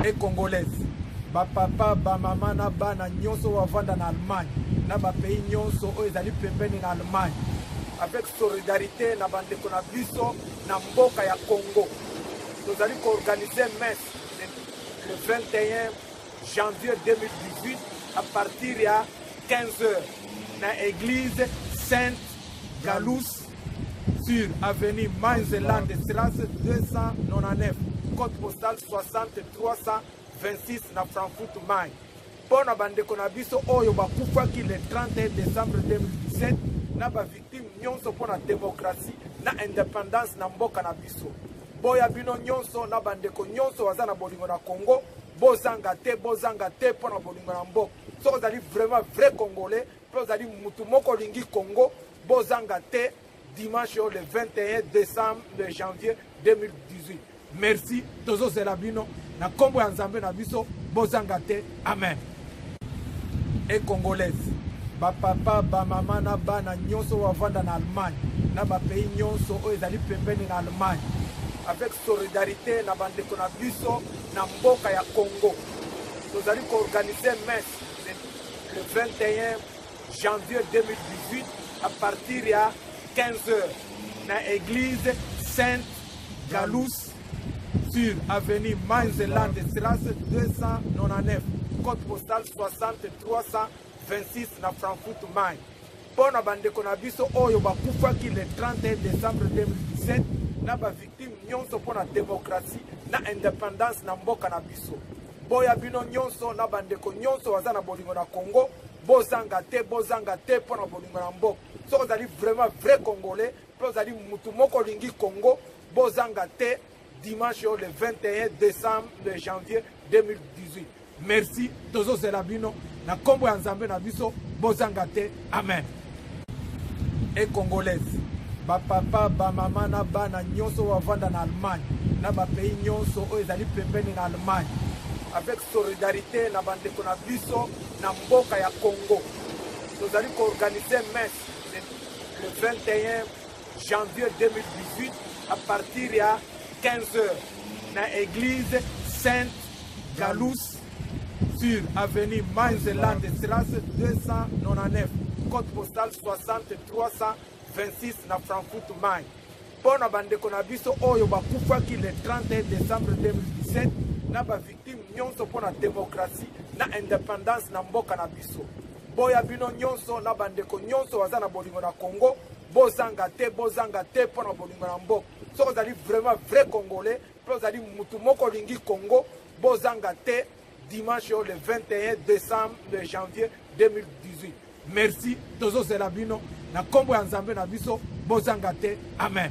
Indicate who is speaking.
Speaker 1: et congolaise. Papa, maman, na bana nyonso wavanda na Allemagne. Na ba pays nyonso o ezali pembeni na Allemagne. Avec solidarité na bandeko na biso na mboka ya Congo. Nous allons organiser messe le 21 janvier 2018 à partir de 15h dans l'église Sainte Galous sur avenue Mainzeland Strasse 299, code postal 60326 na Frankfurt Main. Pour na bandeko na biso oyo bakufaki le 31 décembre 2017 na ba victime nyonso pour la démocratie na indépendance na mboka na biso. Boya bino nyonso na bandeko nyonso waza na bolingo na Congo, bozanga te pour na bolingo na mboka. So vous allez vraiment vrai Congolais, vous allez mutu moko lingi Congo, bozanga te dimanche le 21 décembre de janvier 2018. Merci, tozo zelabino na kombo ya nzambe na biso, bozanga te, amen. Et congolaise, papa, maman, na bana nyonso wavanda na Allemagne, na ba pays nyonso o ezali pembeni na Allemagne. Avec solidarité na bandeko na biso na mboka ya Congo. Nous allons organiser messe le 21 janvier 2018 à partir de 15h dans l'église Sainte Galous sur avenue Mainzeland Strasse 299, code postal 60326 na Frankfurt Main. Pour na bandeko na biso oyo bakufaki le 31 décembre 2017 na ba victime nyonso pour la démocratie na indépendance na mboka na biso. Boya bino nyonso na bandeko nyonso waza na bolingo na Congo, bozanga te pour na bolingo na mboka. So vous allez vraiment vrai Congolais, vous allez mutu moko lingi Congo, bozanga te dimanche le 21 décembre de janvier 2018. Merci, tozo zelabino na kombo ya nzambe na biso, bozanga te, amen. Et congolaise, papa, maman, na bana nyonso wavanda na Allemagne, na ba pays nyonso o ezali pembeni na Allemagne. Avec solidarité na bandeko na biso na mboka ya Congo. Nous allons organiser messe le 21 janvier 2018 à partir de 15h dans l'église Sainte Galous sur avenue Mainzeland Strasse 299, code postal 60326 na Frankfurt Main. Pour na bandeko na biso oyo bakufaki le 31 décembre 2017 na ba victime nyonso pour la démocratie na indépendance na mboka na biso. Boya bino nyonso na bandeko nyonso waza na bolingo na Congo, bozanga te pour na bolingo na mboka. So vous allez vraiment vrai Congolais, vous allez mutu moko lingi Congo, bozanga te dimanche le 21 décembre de janvier 2018. Merci, tozo zelabino na kombo ya nzambe na biso, bozanga te, amen.